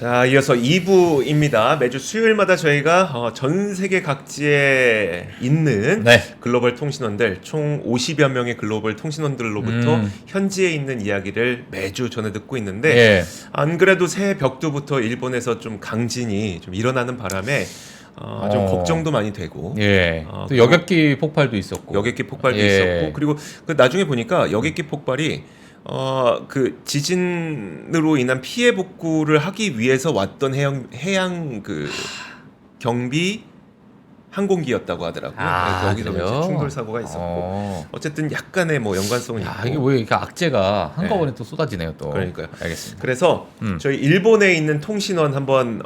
자, 이어서 2부입니다. 매주 수요일마다 저희가 전 세계 각지에 있는 네. 글로벌 통신원들, 총 50여 명의 글로벌 통신원들로부터 현지에 있는 이야기를 매주 전해 듣고 있는데 예. 안 그래도 새해 벽두부터 일본에서 좀 강진이 좀 일어나는 바람에 좀 걱정도 많이 되고 예. 또 그리고 여객기 폭발도 있었고. 여객기 폭발도 예. 있었고 그리고 그 나중에 보니까 여객기 폭발이 그 지진으로 인한 피해 복구를 하기 위해서 왔던 해양 그 경비 항공기였다고 하더라고요. 아, 거기서 그래요? 이제 충돌 사고가 있었고 어쨌든 약간의 뭐 연관성은 야, 있고. 이게 왜 이렇게 악재가 한꺼번에 또 쏟아지네요, 또. 그러니까요. 알겠습니다. 그래서 저희 일본에 있는 통신원 한번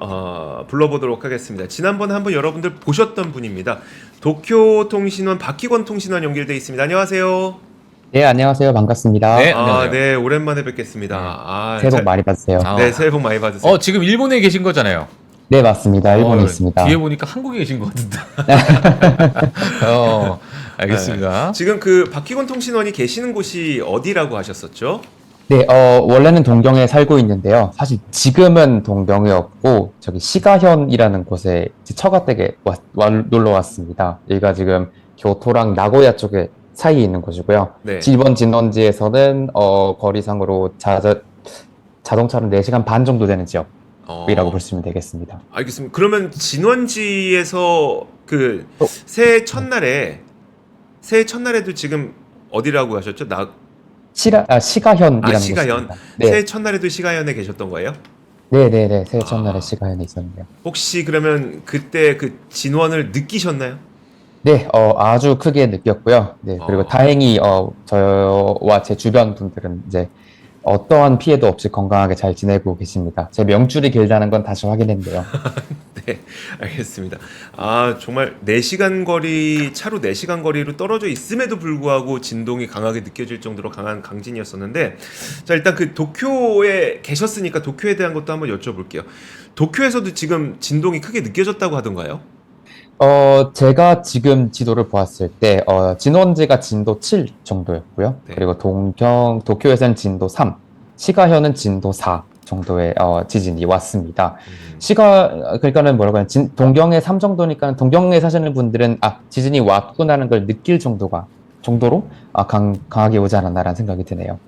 불러보도록 하겠습니다. 지난번에 한번 여러분들 보셨던 분입니다. 도쿄 통신원 박희권 통신원 연결돼 있습니다. 안녕하세요. 네, 안녕하세요. 반갑습니다. 네. 안녕하세요. 네, 오랜만에 뵙겠습니다. 새해 복 많이 받으세요. 네, 새해 복 많이 받으세요. 지금 일본에 계신 거잖아요. 네, 맞습니다. 일본에 있습니다. 뒤에 보니까 한국에 계신 것 같은데. 알겠습니다. 지금 그 박희곤 통신원이 계시는 곳이 어디라고 하셨었죠? 네, 원래는 동경에 살고 있는데요. 사실 지금은 동경에 없고, 저기 시가현이라는 곳에 처가댁에 놀러 왔습니다. 여기가 지금 교토랑 나고야 쪽에 사이에 있는 곳이고요. 네. 일본 진원지에서는, 거리상으로 자동차로 4시간 반 정도 되는 지역이라고 보시면 되겠습니다. 알겠습니다. 그러면 진원지에서 그 어. 새해 첫날에도 지금 어디라고 하셨죠? 시가현이라는 시가현. 곳입니다. 네. 새해 첫날에도 시가현에 계셨던 거예요? 네네네. 새해 첫날에 시가현에 있었네요. 혹시 그러면 그때 그 진원을 느끼셨나요? 네, 아주 크게 느꼈고요. 네, 그리고 다행히, 저와 제 주변 분들은 이제 어떠한 피해도 없이 건강하게 잘 지내고 계십니다. 제 명줄이 길다는 건 다시 확인했는데요. 네, 알겠습니다. 정말 4시간 거리, 차로 4시간 거리로 떨어져 있음에도 불구하고 진동이 강하게 느껴질 정도로 강한 강진이었었는데, 자, 일단 그 도쿄에 계셨으니까 도쿄에 대한 것도 한번 여쭤볼게요. 도쿄에서도 지금 진동이 크게 느껴졌다고 하던가요? 제가 지금 지도를 보았을 때, 진원지가 진도 7 정도였고요. 네. 그리고 도쿄에서는 진도 3, 시가현은 진도 4 정도의, 지진이 왔습니다. 그러니까는 뭐라고 하냐, 동경에 3 정도니까 동경에 사시는 분들은, 지진이 왔구나는 걸 느낄 정도로, 강하게 오지 않았나라는 생각이 드네요.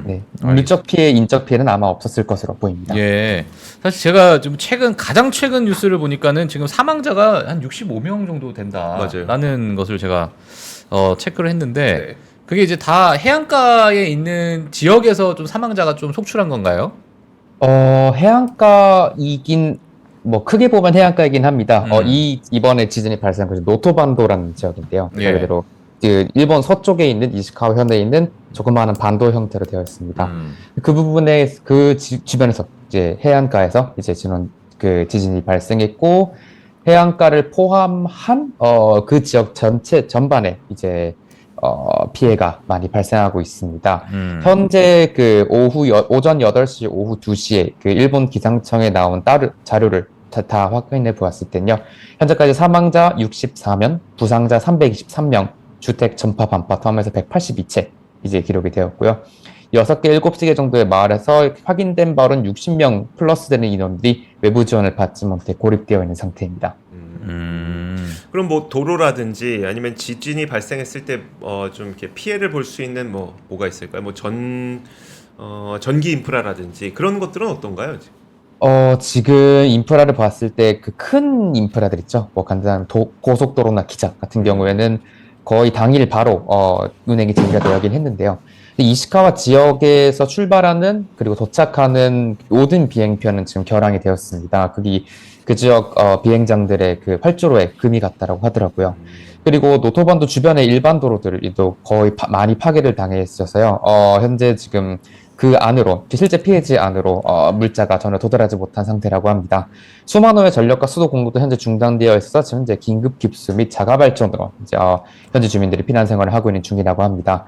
네. 물적 피해, 인적 피해는 아마 없었을 것으로 보입니다. 예. 사실 제가 좀 가장 최근 뉴스를 보니까는 지금 사망자가 한 65명 정도 된다라는 것을 제가 체크를 했는데 네. 그게 이제 다 해안가에 있는 지역에서 좀 사망자가 좀 속출한 건가요? 해안가이긴, 뭐, 크게 보면 해안가이긴 합니다. 이번에 지진이 발생한 곳이 노토반도라는 지역인데요. 예. 말 그대로, 그, 일본 서쪽에 있는 이시카와 현에 있는 조그마한 반도 형태로 되어 있습니다. 그 부분에, 주변에서, 이제 해안가에서 이제 지진이 발생했고, 해안가를 포함한, 그 지역 전반에 이제, 피해가 많이 발생하고 있습니다. 현재 그 오전 8시, 오후 2시에 그 일본 기상청에 나온 자료를 다 확인해 보았을 때는요. 현재까지 사망자 64명, 부상자 323명, 주택 전파 반파 포함해서 182채 이제 기록이 되었고요. 6개, 7개 정도의 마을에서 확인된 바로는 60명 플러스 되는 인원들이 외부 지원을 받지 못해 고립되어 있는 상태입니다. 그럼 뭐 도로라든지 아니면 지진이 발생했을 때 좀 이렇게 피해를 볼 수 있는 뭐가 있을까요? 뭐 전기 인프라라든지 그런 것들은 어떤가요? 지금 인프라를 봤을 때 그 큰 인프라들 있죠. 뭐 간단한 고속도로나 기차 같은 경우에는 거의 당일 바로 운행이 재개가 되긴 했는데요. 이시카와 지역에서 출발하는 그리고 도착하는 모든 비행편은 지금 결항이 되었습니다. 그 지역 비행장들의 그 활주로에 금이 갔다라고 하더라고요. 그리고 노토반도 주변의 일반 도로들도 거의 많이 파괴를 당했어서요. 현재 지금 그 안으로, 실제 피해지 안으로 물자가 전혀 도달하지 못한 상태라고 합니다. 수만호의 전력과 수도 공급도 현재 중단되어 있어서 지금 현재 긴급 급수 및 자가 발전으로 이제 현지 주민들이 피난 생활을 하고 있는 중이라고 합니다.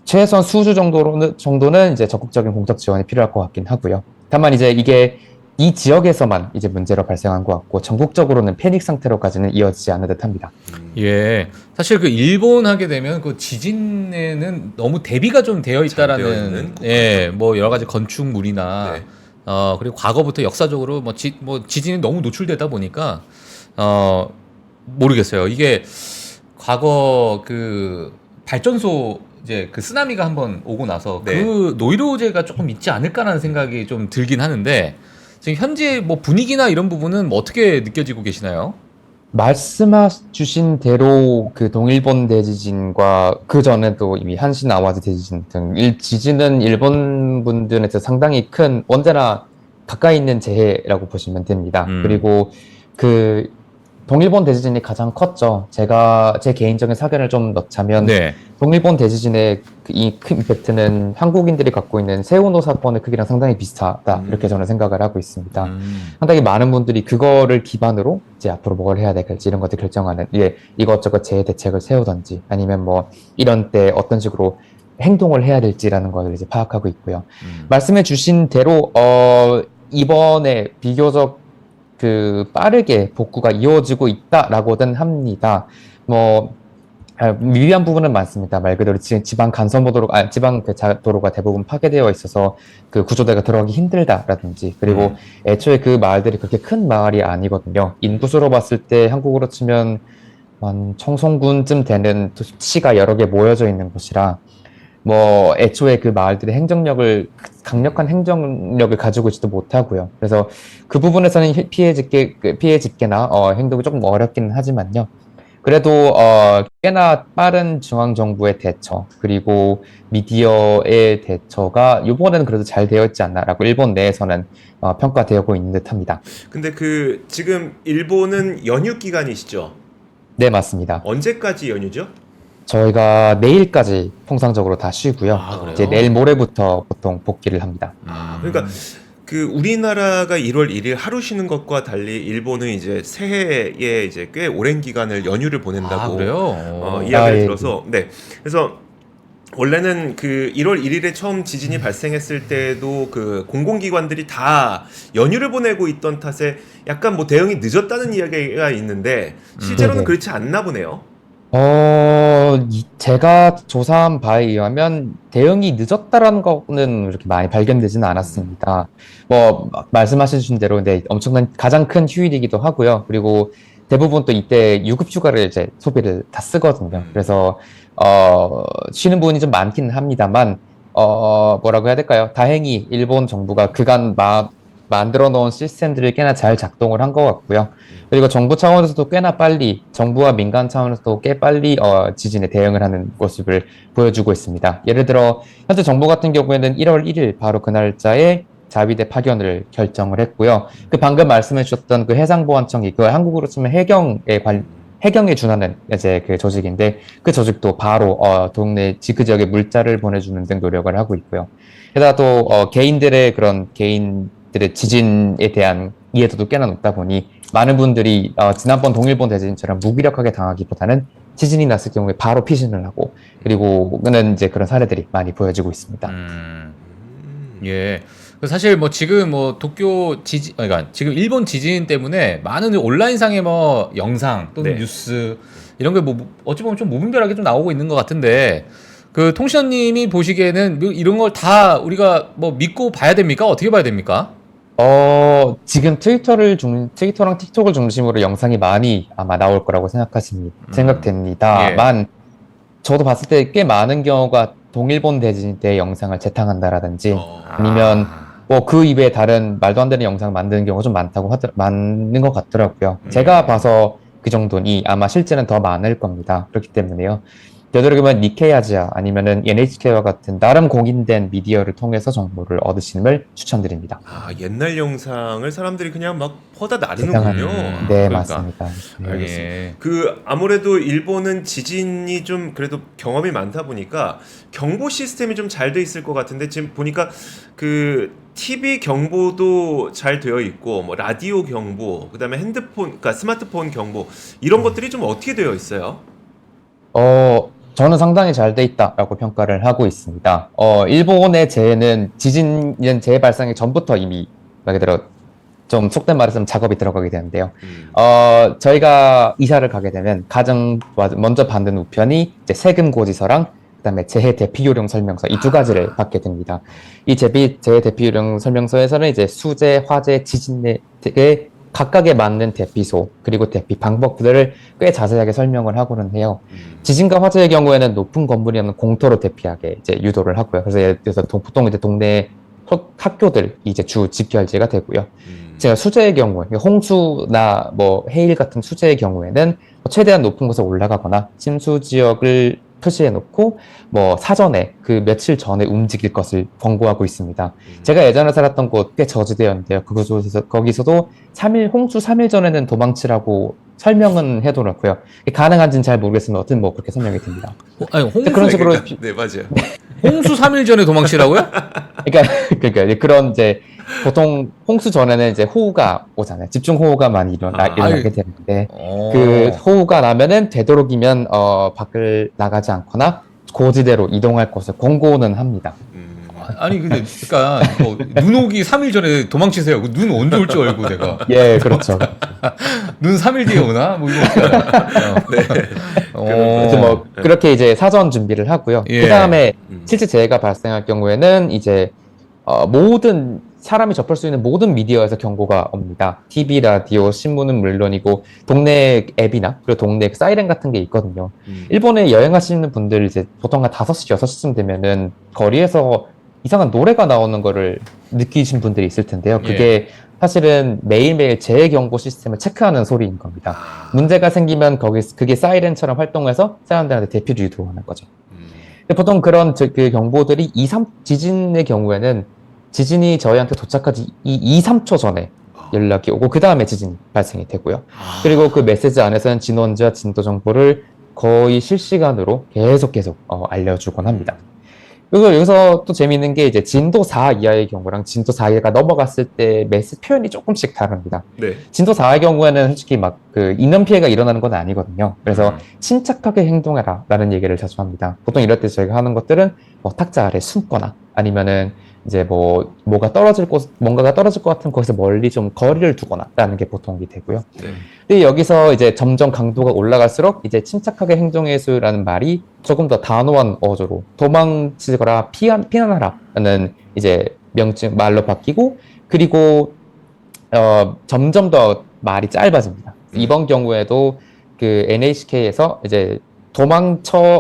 최소한 수주 정도는 이제 적극적인 공적 지원이 필요할 것 같긴 하고요. 다만 이제 이게 이 지역에서만 이제 문제로 발생한 것 같고 전국적으로는 패닉 상태로까지는 이어지지 않는 듯합니다. 예, 사실 그 일본 하게 되면 그 지진에는 너무 대비가 좀 되어 있다라는, 뭐 여러 가지 건축물이나 네. 그리고 과거부터 역사적으로 뭐 지진이 너무 노출되다 보니까 모르겠어요. 이게 과거 그 발전소 이제 그 쓰나미가 한번 오고 나서 네. 그 노이로제가 조금 있지 않을까라는 생각이 좀 들긴 하는데 지금 현재 뭐 분위기나 이런 부분은 뭐 어떻게 느껴지고 계시나요? 말씀하신 대로 그 동일본 대지진과 그 전에도 이미 한신 아와즈 대지진 등 지진은 일본 분들한테 상당히 큰 언제나 가까이 있는 재해라고 보시면 됩니다. 그리고 그 동일본 대지진이 가장 컸죠. 제가 제 개인적인 사견을 좀 넣자면 네. 동일본 대지진의 이 큰 임팩트는 한국인들이 갖고 있는 세우노 사건의 크기랑 상당히 비슷하다. 이렇게 저는 생각을 하고 있습니다. 상당히 많은 분들이 그거를 기반으로 이제 앞으로 뭘 해야 될지 이런 것들 결정하는 이것저것 재해 대책을 세우던지 아니면 뭐 이런 때 어떤 식으로 행동을 해야 될지라는 것을 이제 파악하고 있고요. 말씀해 주신 대로 이번에 비교적 그 빠르게 복구가 이루어지고 있다라고는 합니다. 뭐 미비한 부분은 많습니다. 말 그대로 지방 간선도로가 도로가 대부분 파괴되어 있어서 그 구조대가 들어가기 힘들다라든지 그리고 애초에 그 마을들이 그렇게 큰 마을이 아니거든요. 인구수로 봤을 때 한국으로 치면 한 청송군쯤 되는 시가 여러 개 모여져 있는 곳이라 뭐 애초에 그 마을들의 강력한 행정력을 가지고 있지도 못하고요. 그래서 그 부분에서는 피해 집계나 행동이 조금 어렵기는 하지만요. 그래도 꽤나 빠른 중앙정부의 대처 그리고 미디어의 대처가 이번에는 그래도 잘 되어 있지 않나라고 일본 내에서는 평가되고 있는 듯합니다. 근데 그 지금 일본은 연휴 기간이시죠? 네, 맞습니다. 언제까지 연휴죠? 저희가 내일까지 통상적으로 다 쉬고요. 그래요? 이제 내일 모레부터 보통 복귀를 합니다. 그러니까 그 우리나라가 1월 1일 하루 쉬는 것과 달리 일본은 이제 새해에 이제 꽤 오랜 기간을 연휴를 보낸다고 그래요? 이야기를 예. 들어서 네. 그래서 원래는 그 1월 1일에 처음 지진이 발생했을 때도 그 공공기관들이 다 연휴를 보내고 있던 탓에 약간 뭐 대응이 늦었다는 이야기가 있는데 실제로는 네네. 그렇지 않나 보네요. 제가 조사한 바에 의하면 대응이 늦었다라는 거는 이렇게 많이 발견되지는 않았습니다. 뭐, 말씀하신 대로, 네, 엄청난 가장 큰 휴일이기도 하고요. 그리고 대부분 또 이때 유급휴가를 이제 소비를 다 쓰거든요. 그래서, 쉬는 분이 좀 많긴 합니다만, 뭐라고 해야 될까요? 다행히 일본 정부가 그간 만들어 놓은 시스템들이 꽤나 잘 작동을 한 것 같고요. 그리고 정부 차원에서도 꽤나 빨리, 정부와 민간 차원에서도 꽤 빨리 지진에 대응을 하는 모습을 보여주고 있습니다. 예를 들어 현재 정부 같은 경우에는 1월 1일 바로 그 날짜에 자위대 파견을 결정을 했고요. 그 방금 말씀해 주셨던 그 해상보안청이 그 한국으로 치면 해경에 준하는 이제 그 조직인데 그 조직도 바로 동네 그 지역에 물자를 보내주는 등 노력을 하고 있고요. 게다가 또 개인들의 지진에 대한 이해도도 꽤나 높다 보니 많은 분들이 지난번 동일본 대지진처럼 무기력하게 당하기보다는 지진이 났을 경우에 바로 피신을 하고 그리고는 이제 그런 사례들이 많이 보여지고 있습니다. 예. 사실 뭐 지금 뭐 도쿄 지진, 그러니까 지금 일본 지진 때문에 많은 온라인상의 뭐 영상 또는 네. 뉴스 이런 게 뭐 어찌 보면 좀 무분별하게 좀 나오고 있는 것 같은데 그 통신원님이 보시기에는 이런 걸 다 우리가 뭐 믿고 봐야 됩니까? 어떻게 봐야 됩니까? 지금 트위터랑 틱톡을 중심으로 영상이 많이 아마 나올 거라고 생각됩니다만, 저도 봤을 때 꽤 많은 경우가 동일본 대지진 때 영상을 재탕한다라든지, 아니면 뭐 그 이외에 다른 말도 안 되는 영상을 만드는 경우가 좀 많은 것 같더라고요. 제가 봐서 그 정도니 아마 실제는 더 많을 겁니다. 그렇기 때문에요. 되도록이면 니케이아지아 아니면은 NHK와 같은 나름 공인된 미디어를 통해서 정보를 얻으시는 추천드립니다. 옛날 영상을 사람들이 그냥 막 퍼다 나르는군요. 네, 그러니까. 맞습니다. 알겠습니다. 예. 그 아무래도 일본은 지진이 좀 그래도 경험이 많다 보니까 경보 시스템이 좀 잘 돼 있을 것 같은데 지금 보니까 그 TV 경보도 잘 되어 있고 뭐 라디오 경보, 그다음에 핸드폰, 그러니까 스마트폰 경보 이런 것들이 좀 어떻게 되어 있어요? 저는 상당히 잘 돼 있다라고 평가를 하고 있습니다. 일본의 재해는 지진은 재해 발생이 전부터 이미 말 그대로 좀 속된 말해서 작업이 들어가게 되는데요. 저희가 이사를 가게 되면 가장 먼저 받는 우편이 이제 세금 고지서랑 그다음에 재해 대피 요령 설명서 이 두 가지를 받게 됩니다. 이 재해 대피 요령 설명서에서는 이제 수재, 화재, 지진의 각각에 맞는 대피소 그리고 대피 방법들을 꽤 자세하게 설명을 하고는 해요. 지진과 화재의 경우에는 높은 건물이면 공터로 대피하게 이제 유도를 하고요. 그래서 예를 들어서 보통 이제 동네 학교들 이제 주 집결지가 되고요. 제가 수재의 경우에 홍수나 뭐 해일 같은 수재의 경우에는 최대한 높은 곳에 올라가거나 침수 지역을 표시해 놓고 뭐 사전에 그 며칠 전에 움직일 것을 권고하고 있습니다. 제가 예전에 살았던 곳 꽤 저지대였는데요. 거기서도 3일 홍수 3일 전에는 도망치라고 설명은 해둬놓고요. 가능한지는 잘 모르겠으면 어쨌든 뭐 그렇게 설명이 됩니다. 아니 홍수 그런 식으로 네 맞아요. 홍수 3일 전에 도망치라고요? 그러니까 그런 이제 보통 홍수 전에는 이제 호우가 오잖아요. 집중 호우가 많이 일어나게 되는데 그 호우가 나면은 되도록이면 밖을 나가지 않거나 고지대로 이동할 것을 권고는 합니다. 아니 근데 그러니까 뭐 눈 오기 3일 전에 도망치세요. 눈 언제 올 줄 알고 내가. 예, 그렇죠. 눈 3일 뒤에 오나? 뭐 이거 그래서 뭐 그렇게 이제 사전 준비를 하고요. 예. 그 다음에 실제 재해가 발생할 경우에는 이제 모든 사람이 접할 수 있는 모든 미디어에서 경고가 옵니다. TV, 라디오, 신문은 물론이고 동네 앱이나 그리고 동네 사이렌 같은 게 있거든요. 일본에 여행하시는 분들 이제 보통 한 5시, 6시쯤 되면은 거리에서 이상한 노래가 나오는 거를 느끼신 분들이 있을 텐데요. 그게 사실은 매일매일 재해 경보 시스템을 체크하는 소리인 겁니다. 문제가 생기면 그게 사이렌처럼 활동해서 사람들한테 대피를 유도하는 거죠. 근데 보통 그런 그 경보들이 지진의 경우에는 지진이 저희한테 도착하지 2, 3초 전에 연락이 오고 그 다음에 지진이 발생이 되고요. 그리고 그 메시지 안에서는 진원지와 진도 정보를 거의 실시간으로 계속 알려주곤 합니다. 그리고 여기서 또 재미있는 게 이제 진도 4 이하의 경우랑 진도 4 이하가 넘어갔을 때 메시지 표현이 조금씩 다릅니다. 네. 진도 4의 경우에는 솔직히 막 그 인명 피해가 일어나는 건 아니거든요. 그래서 침착하게 행동해라 라는 얘기를 자주 합니다. 보통 이럴 때 저희가 하는 것들은 뭐 탁자 아래 숨거나 아니면은 이제 뭔가가 떨어질 것 같으면 거기서 멀리 좀 거리를 두거나 라는 게 보통이 되고요. 네. 근데 여기서 이제 점점 강도가 올라갈수록 이제 침착하게 행동해수라는 말이 조금 더 단호한 어조로 도망치거나 피난하라 라는 이제 말로 바뀌고 그리고 점점 더 말이 짧아집니다. 이번 경우에도 그 NHK에서 이제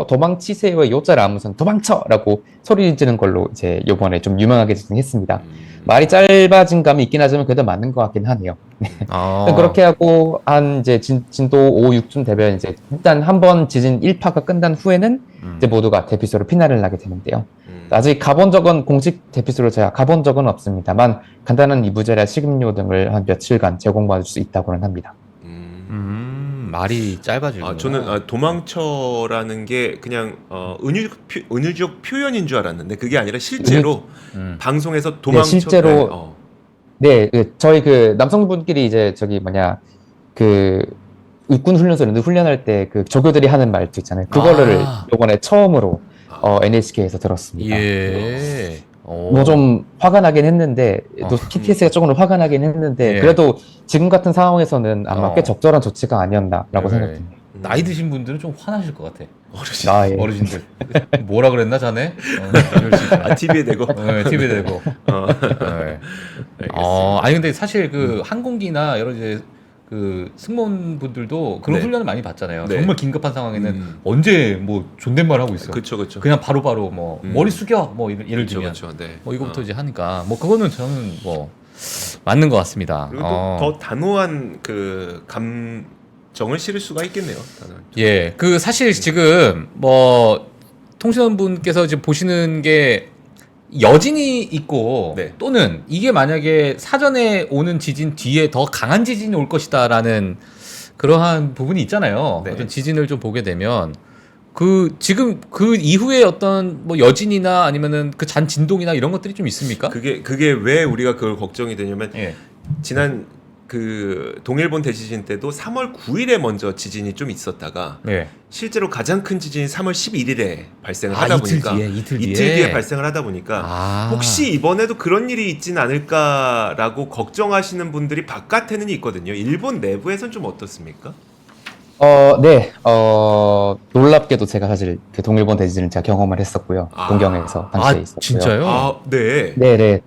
도망치세요의 요자를 아무선 도망쳐라고 소리 지르는 걸로 이제 요번에 좀 유명하게 했습니다. 말이 짧아진 감이 있긴 하지만 그래도 맞는 것 같긴 하네요. 그렇게 하고 한 이제 진도 5, 6쯤 되면 이제 일단 한번 지진 1파가 끝난 후에는 이제 모두가 대피소로 피난을 하게 되는데요. 아직 공식 대피소로 제가 가본 적은 없습니다만 간단한 이부제라 식음료 등을 한 며칠간 제공받을 수 있다고는 합니다. 말이 짧아지고. 저는 도망쳐라는 게 그냥 은유적 표현인 줄 알았는데 그게 아니라 실제로 방송에서 도망쳐. 네, 실제로. 네, 저희 그 남성분끼리 이제 육군 훈련소 훈련할 때 그 조교들이 하는 말도 있잖아요. 그거를 이번에 처음으로 NHK에서 들었습니다. 예. 뭐 좀 화가 나긴 했는데 또 PTS가 조금 화가 나긴 했는데 그래도 지금 같은 상황에서는 아마 꽤 적절한 조치가 아니었나라고 생각합니다. 나이 드신 분들은 좀 화나실 것 같아. 어르신들 뭐라 그랬나 자네? TV에 대고. TV에 대고. 아니 근데 사실 그 항공기나 여러 이제 그 승무원분들도 그런 훈련을 많이 받잖아요. 네. 정말 긴급한 상황에는 언제 뭐 존댓말 하고 있어. 그렇죠. 그냥 바로바로 뭐 머리 숙여 뭐 예를 들면 네. 뭐 이거부터 이제 하니까 뭐 그거는 저는 뭐 맞는 것 같습니다. 그리고 더 단호한 그 감정을 실을 수가 있겠네요. 예, 그 사실 지금 뭐 통신원분께서 지금 보시는 게 여진이 있고 또는 이게 만약에 사전에 오는 지진 뒤에 더 강한 지진이 올 것이다라는 그러한 부분이 있잖아요. 어떤 지진을 좀 보게 되면 지금 그 이후에 어떤 뭐 여진이나 아니면은 그 잔 진동이나 이런 것들이 좀 있습니까? 그게 왜 우리가 그걸 걱정이 되냐면 지난 그 동일본 대지진 때도 3월 9일에 먼저 지진이 좀 있었다가 실제로 가장 큰 지진이 3월 11일에 발생을 하다 보니까 이틀 뒤에 발생을 하다 보니까 혹시 이번에도 그런 일이 있진 않을까라고 걱정하시는 분들이 바깥에는 있거든요. 일본 내부에선 좀 어떻습니까? 네. 놀랍게도 제가 사실 그 동일본 대지진을 제가 경험을 했었고요. 동경에서 당시에 있었고요. 진짜요? 아, 네. 네네.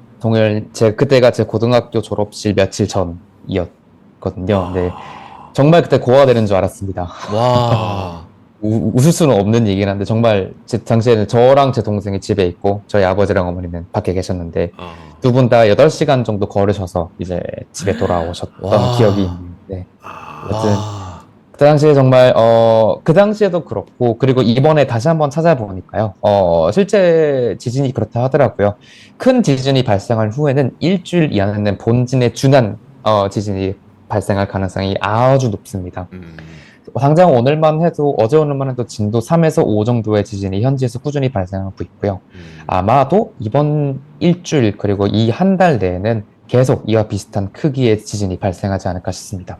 그때가 제 고등학교 졸업식 며칠 전이었거든요. 네. 정말 그때 고아되는 줄 알았습니다. 와. 웃을 수는 없는 얘기긴 한데, 정말 제 당시에는 저랑 제 동생이 집에 있고, 저희 아버지랑 어머니는 밖에 계셨는데, 두 분 다 8시간 정도 걸으셔서 이제 집에 돌아오셨던 와. 기억이 있는데, 여튼, 와. 그 당시에 정말, 그 당시에도 그렇고, 그리고 이번에 다시 한번 찾아보니까요, 실제 지진이 그렇다 하더라고요. 큰 지진이 발생한 후에는 일주일 이하는 본진에 준한, 지진이 발생할 가능성이 아주 높습니다. 당장 오늘만 해도, 어제 오늘만 해도 진도 3에서 5 정도의 지진이 현지에서 꾸준히 발생하고 있고요. 아마도 이번 일주일, 그리고 이 한 달 내에는 계속 이와 비슷한 크기의 지진이 발생하지 않을까 싶습니다.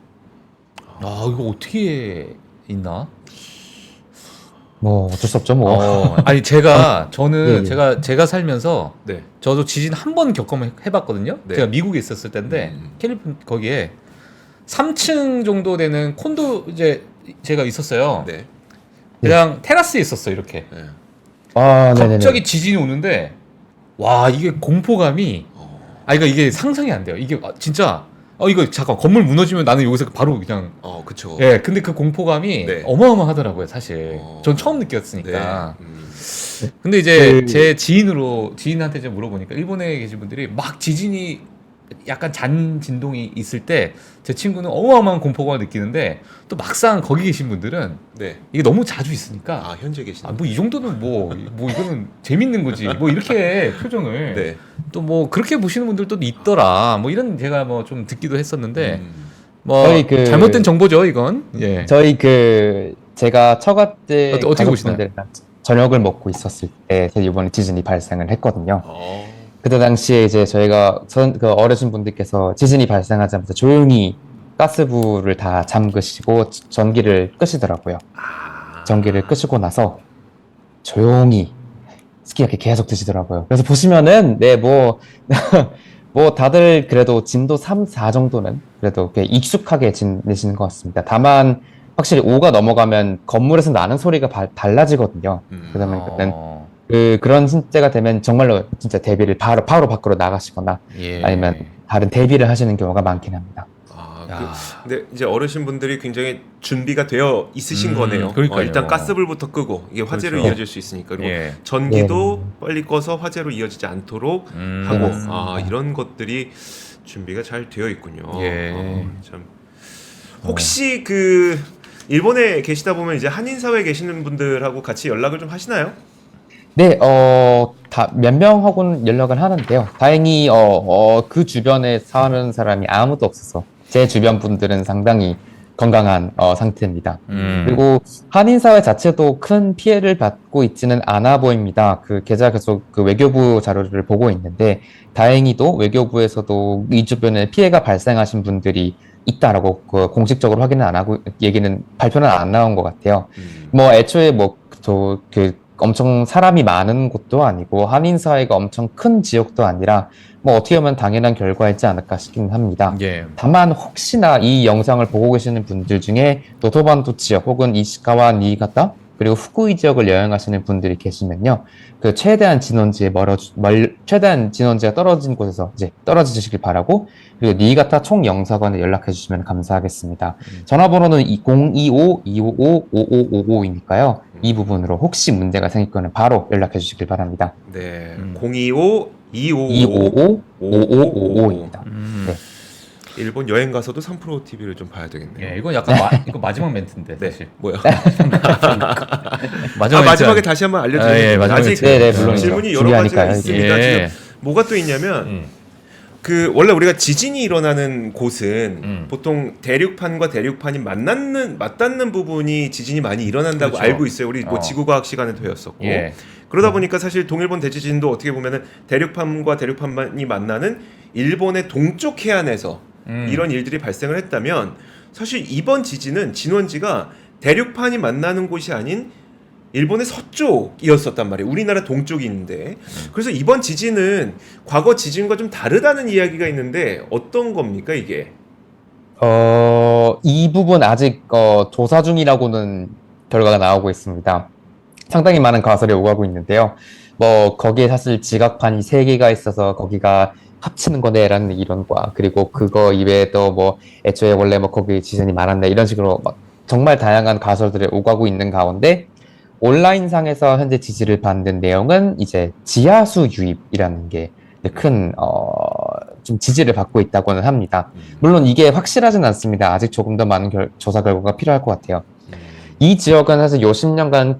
이거 어떻게 있나? 뭐 어쩔 수 없죠 뭐. 아니 저는 예. 제가 살면서 네. 저도 지진 한 번 겪어만 해봤거든요. 네. 제가 미국에 있었을 때인데 캘리포니아 거기에 3층 정도 되는 콘도 이제 제가 있었어요. 네. 그냥 테라스에 있었어 이렇게. 네. 네네네. 갑자기 지진이 오는데 와 이게 공포감이 그러니까 이게 상상이 안 돼요. 이게 진짜 이거 잠깐 건물 무너지면 나는 여기서 바로 그냥 그쵸. 예 근데 그 공포감이 네. 어마어마하더라고요 사실. 전 처음 느꼈으니까. 네. 근데 이제 제 지인한테 이제 물어보니까 일본에 계신 분들이 막 지진이 약간 잔 진동이 있을 때 제 친구는 어마어마한 공포감을 느끼는데 또 막상 거기 계신 분들은 네. 이게 너무 자주 있으니까 현재 계신. 뭐 이 정도는 뭐 이거는 재밌는 거지 뭐 이렇게 표정을 네. 또 뭐 그렇게 보시는 분들도 있더라 뭐 이런 제가 뭐 좀 듣기도 했었는데 뭐 저희 잘못된 정보죠 이건. 예. 저희 제가 처가 때 어떻게 보시나요? 가족분들이랑 저녁을 먹고 있었을 때 이번에 지진이 발생을 했거든요. 어. 그때 당시에 이제 저희가 그 어르신 분들께서 지진이 발생하자마자 조용히 가스불을 다 잠그시고 전기를 끄시더라고요. 전기를 끄시고 나서 조용히 스키야키 계속 드시더라고요. 그래서 보시면은 뭐 다들 그래도 진도 3, 4 정도는 그래도 꽤 익숙하게 지내시는 것 같습니다. 다만 확실히 5가 넘어가면 건물에서 나는 소리가 달라지거든요. 그러면 그런 때가 되면 정말로 진짜 대비를 바로 밖으로 나가시거나 예. 아니면 다른 대비를 하시는 경우가 많긴 합니다. 근데 이제 어르신분들이 굉장히 준비가 되어 있으신 거네요. 그러니까요. 일단 가스불부터 끄고 이게 화재로 그렇죠. 이어질 수 있으니까 그리고 예. 전기도 빨리 꺼서 화재로 이어지지 않도록 하고 맞습니다. 이런 것들이 준비가 잘 되어 있군요. 예. 참 혹시 일본에 계시다 보면 이제 한인 사회에 계시는 분들하고 같이 연락을 좀 하시나요? 네, 다 몇 명하고는 연락을 하는데요. 다행히 그 주변에 사는 사람이 아무도 없어서 제 주변 분들은 상당히 건강한 상태입니다. 그리고 한인 사회 자체도 큰 피해를 받고 있지는 않아 보입니다. 제가 계속 외교부 자료를 보고 있는데 다행히도 외교부에서도 이 주변에 피해가 발생하신 분들이 있다라고 공식적으로 확인은 안 하고 발표는 안 나온 것 같아요. 뭐 애초에 엄청 사람이 많은 곳도 아니고 한인 사회가 엄청 큰 지역도 아니라 뭐 어떻게 보면 당연한 결과이지 않을까 싶긴 합니다. 예. 다만 혹시나 이 영상을 보고 계시는 분들 중에 노토반도 지역 혹은 이시카와 니이가타 그리고 후쿠이 지역을 여행하시는 분들이 계시면요, 최대한 진원지가 떨어진 곳에서 이제 떨어지시길 바라고, 그리고 니이가타 총영사관에 연락해 주시면 감사하겠습니다. 전화번호는 025-255-5555이니까요. 이 부분으로 혹시 문제가 생길 거는 바로 연락해 주시길 바랍니다. 네. 025-255-5555입니다. 네. 일본 여행 가서도 3프로 TV를 좀 봐야 되겠네요. 예, 이건 약간 이거 마지막 멘트인데 네. 사실. 뭐요? 마지막에 마지막에 다시 한번 알려드리면 예, 마지막에 아직 네, 물론이죠. 질문이 여러 가지가 중요하니까요. 있습니다. 예. 지금 뭐가 또 있냐면 원래 우리가 지진이 일어나는 곳은 보통 대륙판과 대륙판이 맞닿는 부분이 지진이 많이 일어난다고 그렇죠. 알고 있어요. 우리 뭐 지구과학 시간에도 배웠었고. 예. 그러다 보니까 사실 동일본 대지진도 어떻게 보면은 대륙판과 대륙판이 만나는 일본의 동쪽 해안에서 이런 일들이 발생을 했다면 사실 이번 지진은 진원지가 대륙판이 만나는 곳이 아닌 일본의 서쪽이었었단 말이에요. 우리나라 동쪽이 있는데. 그래서 이번 지진은 과거 지진과 좀 다르다는 이야기가 있는데 어떤 겁니까 이게? 이 부분 아직 조사 중이라고는 결과가 나오고 있습니다. 상당히 많은 가설이 오가고 있는데요. 뭐 거기에 사실 지각판이 3개가 있어서 거기가 합치는 거네라는 이론과, 그리고 그거 이외에도 뭐 애초에 원래 뭐 거기 지진이 많았네 이런 식으로 막 정말 다양한 가설들이 오가고 있는 가운데, 온라인상에서 현재 지지를 받는 내용은 이제 지하수 유입이라는 게 큰, 좀 지지를 받고 있다고는 합니다. 물론 이게 확실하진 않습니다. 아직 조금 더 많은 조사 결과가 필요할 것 같아요. 이 지역은 사실 요 10년간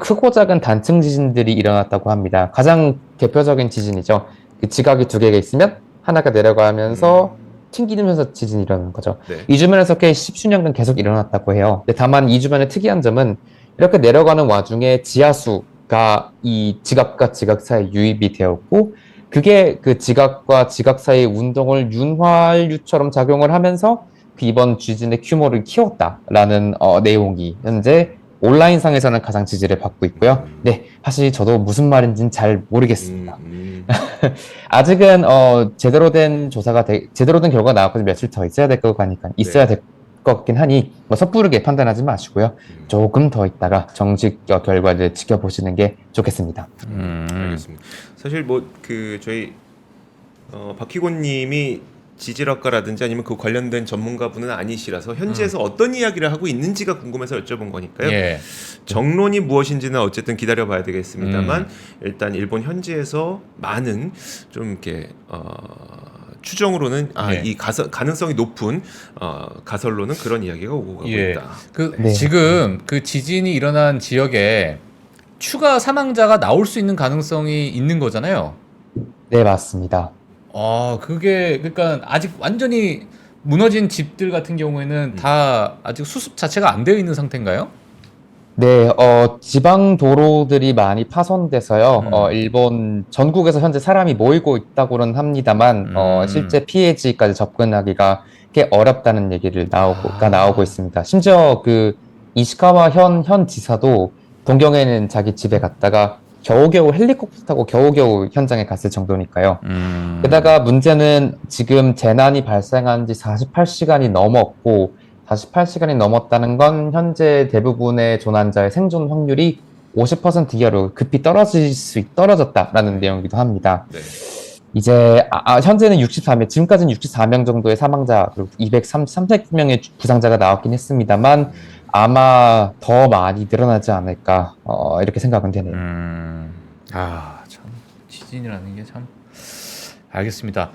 크고 작은 단층 지진들이 일어났다고 합니다. 가장 대표적인 지진이죠. 그 지각이 2개가 있으면 하나가 내려가면서 튕기면서 지진이 일어나는 거죠. 네. 이 주변에서 꽤 10수년간 계속 일어났다고 해요. 근데 다만 이 주변의 특이한 점은 이렇게 내려가는 와중에 지하수가 이 지각과 지각 사이에 유입이 되었고, 그게 그 지각과 지각 사이의 운동을 윤활유처럼 작용을 하면서 그 이번 지진의 규모를 키웠다라는 내용이 현재 온라인상에서는 가장 지지를 받고 있고요. 네, 사실 저도 무슨 말인지는 잘 모르겠습니다. 아직은 제대로 된 제대로 된 결과가 나왔고 며칠 더 있어야 될 것 같으니까 있어야 될 것 같긴 하니 뭐 섣부르게 판단하지 마시고요. 조금 더 있다가 정식 결과를 지켜보시는 게 좋겠습니다. 알겠습니다. 사실 뭐 그 저희 박희곤님이 지질학과라든지 아니면 그 관련된 전문가분은 아니시라서 현지에서 어떤 이야기를 하고 있는지가 궁금해서 여쭤본 거니까요. 예. 정론이 무엇인지는 어쨌든 기다려봐야 되겠습니다만 일단 일본 현지에서 많은 좀 이렇게 추정으로는 예. 이 가능성이 높은 가설로는 그런 이야기가 오고 가고 예. 있다. 네. 지금 그 지진이 일어난 지역에 추가 사망자가 나올 수 있는 가능성이 있는 거잖아요. 네, 맞습니다. 그게 그러니까 아직 완전히 무너진 집들 같은 경우에는 다 아직 수습 자체가 안 되어 있는 상태인가요? 네, 지방 도로들이 많이 파손돼서요. 일본 전국에서 현재 사람이 모이고 있다고는 합니다만, 실제 피해지까지 접근하기가 꽤 어렵다는 얘기를 나오고 있습니다. 심지어 그 이시카와 현 지사도 동경에는 자기 집에 갔다가 겨우겨우 헬리콥터 타고 겨우겨우 현장에 갔을 정도니까요. 게다가 문제는 지금 재난이 발생한 지 48시간이 넘었고, 48시간이 넘었다는 건 현재 대부분의 조난자의 생존 확률이 50% 이하로 급히 떨어졌다라는 내용이기도 합니다. 네. 이제 현재는 64명, 지금까지는 64명 정도의 사망자, 그리고 230명의 부상자가 나왔긴 했습니다만 아마 더 많이 늘어나지 않을까 이렇게 생각은 되네요. 참 지진이라는 게 참 알겠습니다.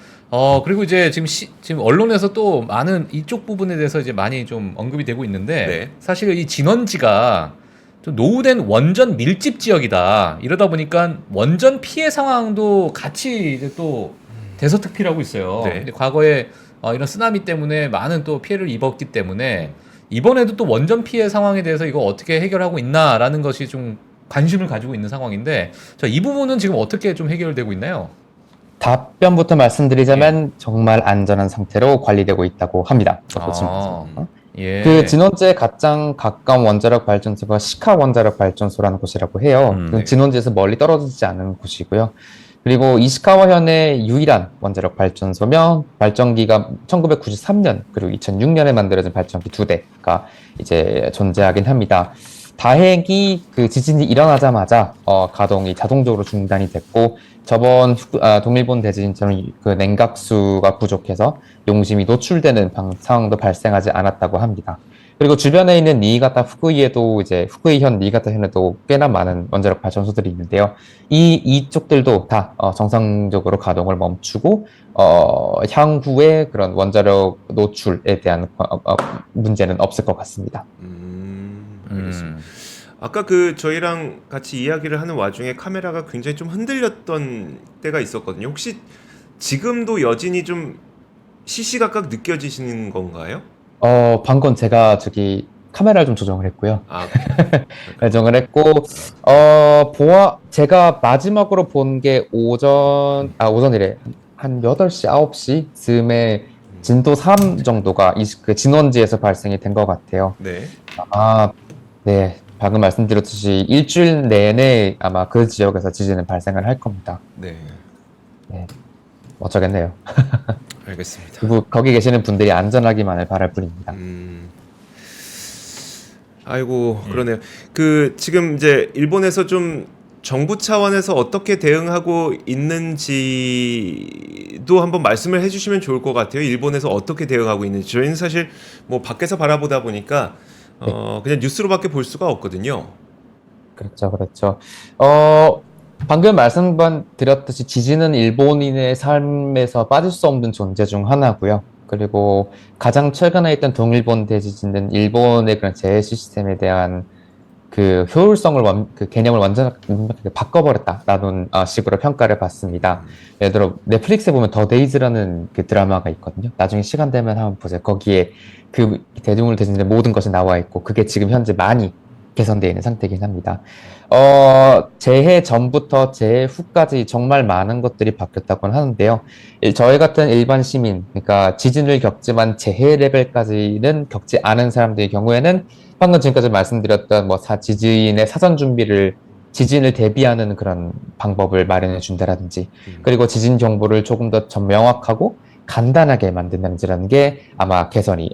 그리고 이제 지금 언론에서 또 많은 이쪽 부분에 대해서 이제 많이 좀 언급이 되고 있는데 네. 사실 이 진원지가 좀 노후된 원전 밀집 지역이다. 이러다 보니까 원전 피해 상황도 같이 이제 또 대서특필하고 있어요. 네. 근데 과거에 이런 쓰나미 때문에 많은 또 피해를 입었기 때문에 이번에도 또 원전 피해 상황에 대해서 이거 어떻게 해결하고 있나라는 것이 좀 관심을 가지고 있는 상황인데 이 부분은 지금 어떻게 좀 해결되고 있나요? 답변부터 말씀드리자면 정말 안전한 상태로 관리되고 있다고 합니다. 예. 그 진원지에 가장 가까운 원자력 발전소가 시카 원자력 발전소라는 곳이라고 해요. 네. 진원지에서 멀리 떨어지지 않은 곳이고요. 그리고 이시카와현의 유일한 원자력 발전소며 발전기가 1993년 그리고 2006년에 만들어진 발전기 2대가 이제 존재하긴 합니다. 다행히 그 지진이 일어나자마자 가동이 자동적으로 중단이 됐고, 저번 동일본 대지진처럼 그 냉각수가 부족해서 용심이 노출되는 상황도 발생하지 않았다고 합니다. 그리고 주변에 있는 니이가타 후쿠이에도 이제 후쿠이현 니이가타현에도 꽤나 많은 원자력 발전소들이 있는데요. 이쪽들도 다 정상적으로 가동을 멈추고 향후에 그런 원자력 노출에 대한 문제는 없을 것 같습니다. 알겠습니다. 아까 저희랑 같이 이야기를 하는 와중에 카메라가 굉장히 좀 흔들렸던 때가 있었거든요. 혹시 지금도 여진이 좀 시시각각 느껴지시는 건가요? 방금 제가 카메라를 좀 조정을 했고요. 조정을 했고, 제가 마지막으로 본 게 오전이래. 한 8시, 9시 즈음에 진도 3 정도가 그 진원지에서 발생이 된 것 같아요. 네. 네. 방금 말씀드렸듯이 일주일 내내 아마 그 지역에서 지진은 발생을 할 겁니다. 네. 네. 어쩌겠네요. 알겠습니다. 거기 계시는 분들이 안전하기만을 바랄 뿐입니다. 아이고 그러네요. 그 지금 이제 일본에서 좀 정부 차원에서 어떻게 대응하고 있는지도 한번 말씀을 해주시면 좋을 것 같아요. 일본에서 어떻게 대응하고 있는지. 저희는 사실 뭐 밖에서 바라보다 보니까 그냥 뉴스로밖에 볼 수가 없거든요. 그렇죠, 그렇죠. 방금 말씀드렸듯이 지진은 일본인의 삶에서 빠질 수 없는 존재 중 하나고요. 그리고 가장 최근에 있던 동일본 대지진은 일본의 그런 재해 시스템에 대한 그 효율성을 그 개념을 완전하게 바꿔버렸다라는 식으로 평가를 받습니다. 예를 들어 넷플릭스에 보면 더 데이즈라는 그 드라마가 있거든요. 나중에 시간 되면 한번 보세요. 거기에 그 대중을 대신에 모든 것이 나와 있고 그게 지금 현재 많이 개선되어 있는 상태이긴 합니다. 재해 전부터 재해 후까지 정말 많은 것들이 바뀌었다고 하는데요. 저희 같은 일반 시민, 그러니까 지진을 겪지만 재해 레벨까지는 겪지 않은 사람들의 경우에는 방금 지금까지 말씀드렸던 지진의 사전 준비를 지진을 대비하는 그런 방법을 마련해 준다라든지 그리고 지진 정보를 조금 더 명확하고 간단하게 만든다든지라는 게 아마 개선이,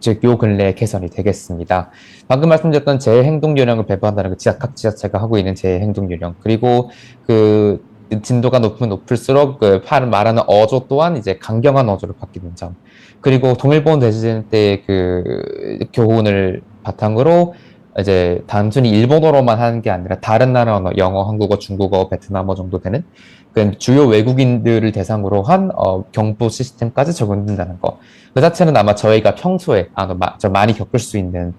즉 요 근래의 개선이 되겠습니다. 방금 말씀드렸던 재행동요령을 배부한다는 그 각 지자체가 하고 있는 재행동요령 그리고 그 진도가 높으면 높을수록 그 말하는 어조 또한 이제 강경한 어조로 바뀌는 점 그리고 동일본 대지진 때 그 교훈을 바탕으로 이제 단순히 일본어로만 하는 게 아니라 다른 나라 언어, 영어, 한국어, 중국어, 베트남어 정도 되는 그 주요 외국인들을 대상으로 한 경보 시스템까지 적용된다는 거. 그 자체는 아마 저희가 평소에 많이 겪을 수 있는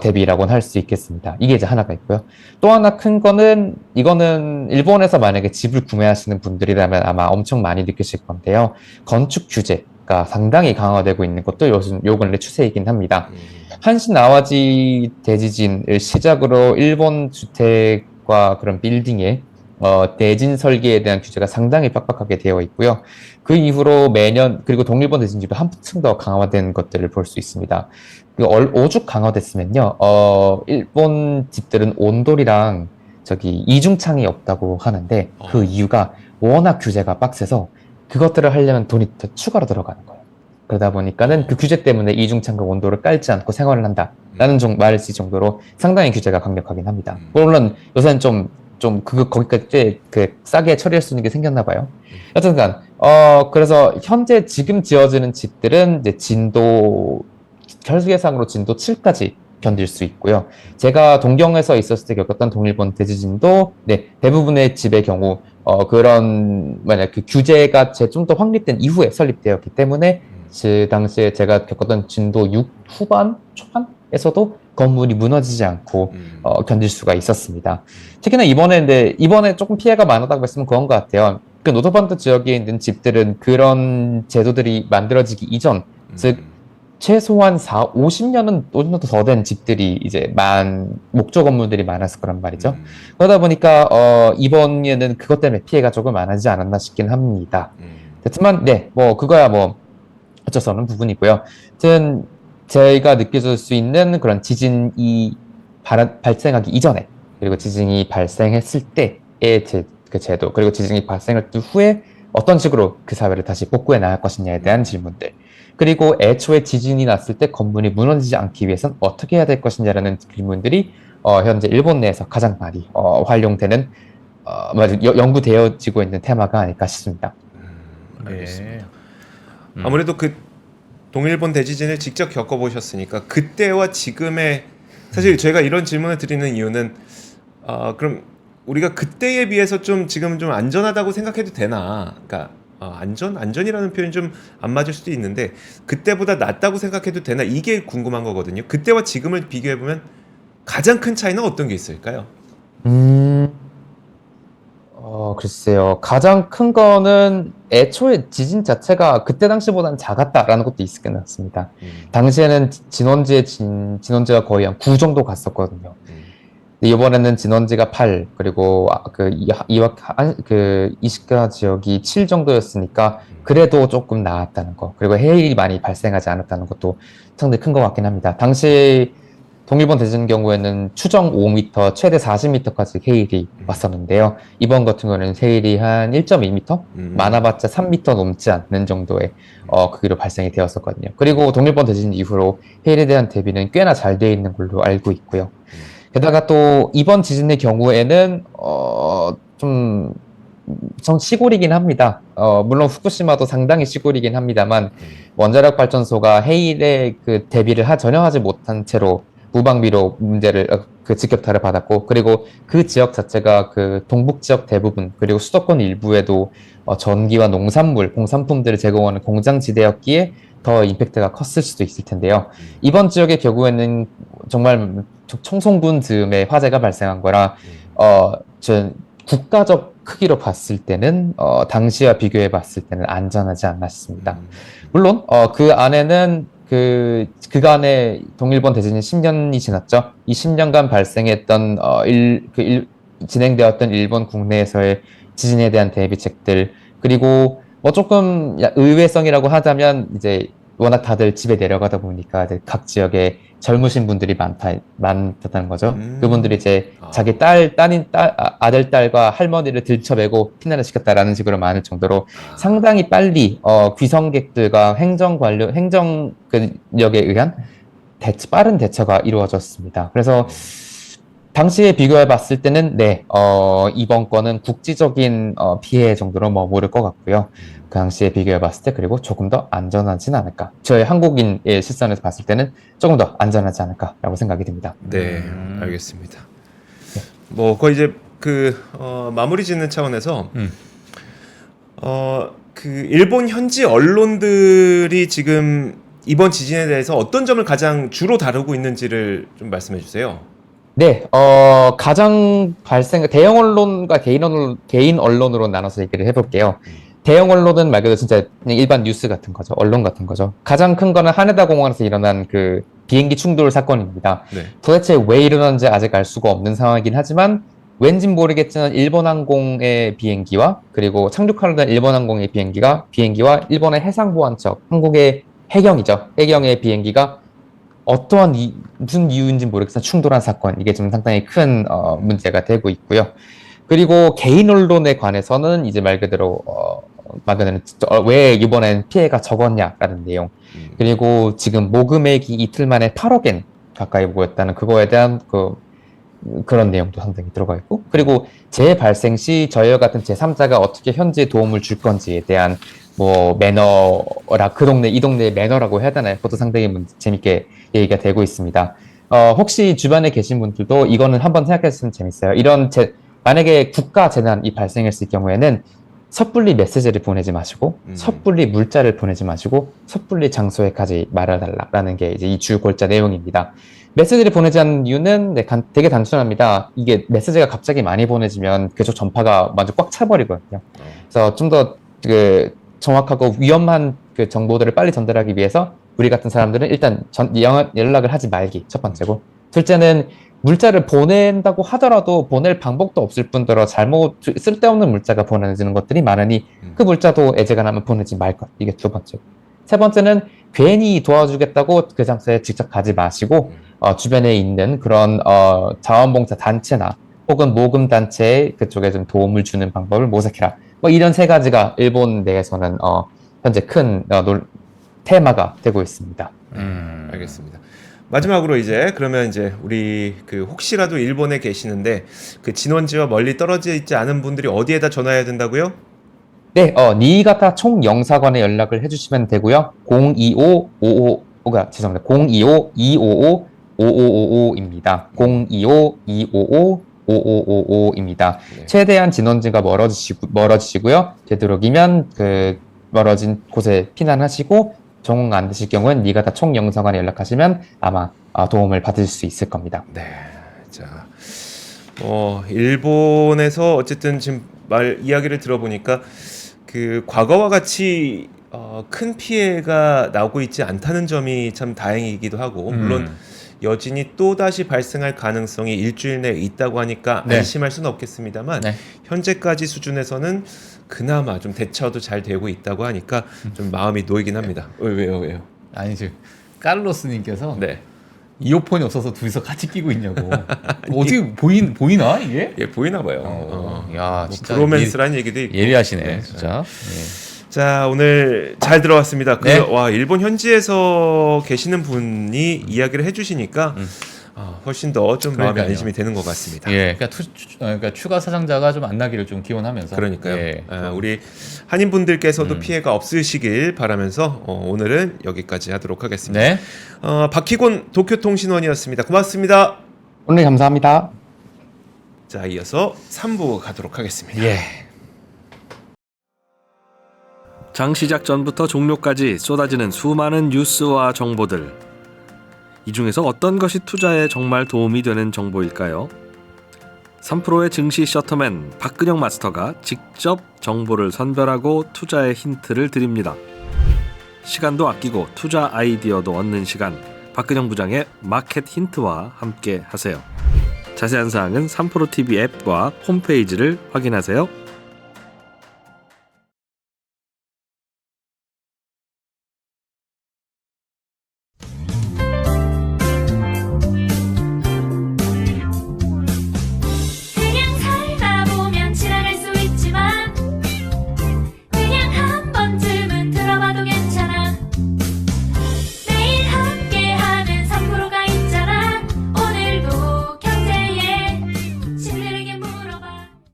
대비라고는 할 수 있겠습니다. 이게 이제 하나가 있고요. 또 하나 큰 거는 이거는 일본에서 만약에 집을 구매하시는 분들이라면 아마 엄청 많이 느끼실 건데요. 건축 규제가 상당히 강화되고 있는 것도 요 근래 추세이긴 합니다. 한신 아와지 대지진을 시작으로 일본 주택과 그런 빌딩에 대진 설계에 대한 규제가 상당히 빡빡하게 되어 있고요. 그 이후로 매년 그리고 동일본 대진지도 한층 더 강화된 것들을 볼 수 있습니다. 오죽 강화됐으면요, 일본 집들은 온돌이랑 이중창이 없다고 하는데 그 이유가 워낙 규제가 빡세서 그것들을 하려면 돈이 더 추가로 들어가는 거예요. 그러다 보니까는 그 규제 때문에 이중창과 온도를 깔지 않고 생활을 한다라는 말일지 정도로 상당히 규제가 강력하긴 합니다. 물론 요새는 거기까지 싸게 처리할 수 있는 게 생겼나 봐요. 여튼간, 그래서 현재 지금 지어지는 집들은 이제 혈수계상으로 진도 7까지 견딜 수 있고요. 제가 동경에서 있었을 때 겪었던 동일본 대지진도, 네, 대부분의 집의 경우, 만약 그 규제가 좀 더 확립된 이후에 설립되었기 때문에, 그 당시에 제가 겪었던 진도 6 후반, 초반에서도 건물이 무너지지 않고 견딜 수가 있었습니다. 특히나 이번에 조금 피해가 많았다고 했으면 그런 것 같아요. 그 노도반도 지역에 있는 집들은 그런 제도들이 만들어지기 이전, 즉 최소한 50년은 또 더 된 집들이 이제 목조 건물들이 많았을 거란 말이죠. 그러다 보니까 이번에는 그것 때문에 피해가 조금 많아지지 않았나 싶긴 합니다. 하지만 네, 그거야 어쩔 수 없는 부분이고요. 하여튼 저희가 느껴질 수 있는 그런 지진이 발생하기 이전에 그리고 지진이 발생했을 때의 그 제도 그리고 지진이 발생할 후에 어떤 식으로 그 사회를 다시 복구해 나갈 것이냐에 대한 질문들 그리고 애초에 지진이 났을 때 건물이 무너지지 않기 위해서는 어떻게 해야 될 것이냐라는 질문들이 현재 일본 내에서 가장 많이 활용되는 연구되어지고 있는 테마가 아닐까 싶습니다. 알겠습니다. 아무래도 그 동일본 대지진을 직접 겪어보셨으니까 그때와 지금의 사실 저희가 이런 질문을 드리는 이유는 그럼 우리가 그때에 비해서 지금 좀 안전하다고 생각해도 되나? 그러니까 안전이라는 표현이 좀 안 맞을 수도 있는데 그때보다 낫다고 생각해도 되나? 이게 궁금한 거거든요. 그때와 지금을 비교해 보면 가장 큰 차이는 어떤 게 있을까요? 글쎄요. 가장 큰 거는 애초에 지진 자체가 그때 당시보다는 작았다라는 것도 있을 것 같습니다. 당시에는 진원지가 거의 한 9 정도 갔었거든요. 이번에는 진원지가 8, 그리고 이시카 지역이 7 정도였으니까 그래도 조금 나았다는 거. 그리고 해일이 많이 발생하지 않았다는 것도 상당히 큰 것 같긴 합니다. 당시 동일본 대지진 경우에는 추정 5m, 최대 40m까지 해일이 왔었는데요. 이번 같은 경우는 해일이 한 1.2m, 많아봤자 3m 넘지 않는 정도의 크기로 발생이 되었었거든요. 그리고 동일본 대지진 이후로 해일에 대한 대비는 꽤나 잘 되어 있는 걸로 알고 있고요. 게다가 또 이번 지진의 경우에는 좀 시골이긴 합니다. 물론 후쿠시마도 상당히 시골이긴 합니다만 원자력 발전소가 해일에 그 대비를 전혀 하지 못한 채로 무방비로 그 직격탄을 받았고, 그리고 그 지역 자체가 그 동북 지역 대부분 그리고 수도권 일부에도 전기와 농산물, 공산품들을 제공하는 공장 지대였기에 더 임팩트가 컸을 수도 있을 텐데요. 이번 지역의 경우에는 정말 청송군 즈음에 화재가 발생한 거라 국가적 크기로 봤을 때는 당시와 비교해 봤을 때는 안전하지 않나 싶습니다. 물론 그 안에는 그간에 동일본 대지진이 10년이 지났죠. 이 10년간 발생했던 진행되었던 일본 국내에서의 지진에 대한 대비책들, 그리고 뭐 조금 의외성이라고 하자면 이제 워낙 다들 집에 내려가다 보니까 이제 각 지역에 젊으신 분들이 많다는 거죠. 그분들이 이제 자기 아들, 딸과 할머니를 들쳐매고 피난을 시켰다라는 식으로 많을 정도로 상당히 빨리 귀성객들과 행정력에 의한 빠른 대처가 이루어졌습니다. 그래서 당시에 비교해 봤을 때는 이번 건은 국지적인 피해 정도로 머무를 것 같고요. 그 당시에 비교해 봤을 때 그리고 조금 더 안전하진 않을까. 저희 한국인의 시선에서 봤을 때는 조금 더 안전하지 않을까라고 생각이 듭니다. 네, 알겠습니다. 뭐 거의 이제 마무리 짓는 차원에서 그 일본 현지 언론들이 지금 이번 지진에 대해서 어떤 점을 가장 주로 다루고 있는지를 좀 말씀해 주세요. 네, 가장 대형 언론과 개인 언론으로 나눠서 얘기를 해볼게요. 대형 언론은 말 그대로 진짜 그냥 일반 뉴스 같은 거죠. 언론 같은 거죠. 가장 큰 거는 하네다 공항에서 일어난 그 비행기 충돌 사건입니다. 네. 도대체 왜 일어났는지 아직 알 수가 없는 상황이긴 하지만 왠진 모르겠지만 일본 항공의 비행기와 그리고 착륙하려 던 일본 항공의 비행기와 일본의 해상보안청, 한국의 해경의 비행기가 어떠한 무슨 이유인지 모르겠지만 충돌한 사건, 이게 좀 상당히 큰 문제가 되고 있고요. 그리고 개인 언론에 관해서는 이제 말 그대로 왜 이번엔 피해가 적었냐라는 내용, 그리고 지금 모금액이 이틀 만에 8억엔 가까이 모였다는 그거에 대한 그런 내용도 상당히 들어가 있고, 그리고 재발생 시 저희와 같은 제3자가 어떻게 현지에 도움을 줄 건지에 대한 뭐 매너라, 이 동네의 매너라고 해야 되나요? 그것도 상당히 재밌게 얘기가 되고 있습니다. 혹시 주변에 계신 분들도 이거는 한번 생각했으면 재밌어요. 만약에 국가 재난이 발생했을 경우에는 섣불리 메시지를 보내지 마시고, 섣불리 물자를 보내지 마시고, 섣불리 장소에까지 말해달라라는 게 이제 이 주 골자 내용입니다. 메시지를 보내지 않는 이유는 되게 단순합니다. 이게 메시지가 갑자기 많이 보내지면 계속 전파가 완전 꽉 차버리거든요. 그래서 좀 더 정확하고 위험한 정보들을 빨리 전달하기 위해서 우리 같은 사람들은 일단 연락을 하지 말기, 첫 번째고, 둘째는 물자를 보낸다고 하더라도 보낼 방법도 없을 뿐더러 쓸데없는 물자가 보내지는 것들이 많으니 그 물자도 애재간하면 보내지 말 것. 이게 두 번째고, 세 번째는 괜히 도와주겠다고 그 장소에 직접 가지 마시고 주변에 있는 그런 자원봉사 단체나 혹은 모금 단체에 그쪽에 좀 도움을 주는 방법을 모색해라. 뭐 이런 세 가지가 일본 내에서는 현재 큰 테마가 되고 있습니다. 알겠습니다. 마지막으로 그러면 우리 혹시라도 일본에 계시는데 그 진원지와 멀리 떨어져 있지 않은 분들이 어디에다 전화해야 된다고요? 네, 니이가타 총영사관에 연락을 해주시면 되고요. 025-255-5555입니다. 025-255-5555입니다. 네. 최대한 진원지가 멀어지시고요. 되도록이면 멀어진 곳에 피난하시고, 정 안 되실 경우는 니가타 총영사관에 연락하시면 아마 도움을 받을 수 있을 겁니다. 네, 자, 일본에서 어쨌든 지금 이야기를 들어보니까 과거와 같이 큰 피해가 나고 있지 않다는 점이 참 다행이기도 하고, 물론 여진이 또 다시 발생할 가능성이 일주일 내에 있다고 하니까 안심할 수는 없겠습니다만 현재까지 수준에서는 그나마 좀 대처도 잘 되고 있다고 하니까 좀 마음이 놓이긴 합니다. 왜요? 아니, 깔로스님께서 이어폰이 없어서 둘이서 같이 끼고 있냐고. 어떻게 보이나 이게? 예, 보이나 봐요. 야, 뭐 진짜 브로맨스라는 얘기도 있고. 예리하시네, 네. 진짜. 자, 오늘 잘 들어왔습니다. 네. 와, 일본 현지에서 계시는 분이 이야기를 해주시니까 훨씬 더 좀 마음이 그러니까요. 안심이 되는 것 같습니다. 예, 그러니까 추가 사상자가 좀 안 나기를 좀 기원하면서. 그러니까요. 예, 우리 한인분들께서도 피해가 없으시길 바라면서 오늘은 여기까지 하도록 하겠습니다. 네. 박희곤 도쿄통신원이었습니다. 고맙습니다. 오늘 감사합니다. 자, 이어서 3부 가도록 하겠습니다. 예. 장 시작 전부터 종료까지 쏟아지는 수많은 뉴스와 정보들. 이 중에서 어떤 것이 투자에 정말 도움이 되는 정보일까요? 3프로의 증시 셔터맨 박근영 마스터가 직접 정보를 선별하고 투자의 힌트를 드립니다. 시간도 아끼고 투자 아이디어도 얻는 시간, 박근영 부장의 마켓 힌트와 함께 하세요. 자세한 사항은 3프로 TV 앱과 홈페이지를 확인하세요.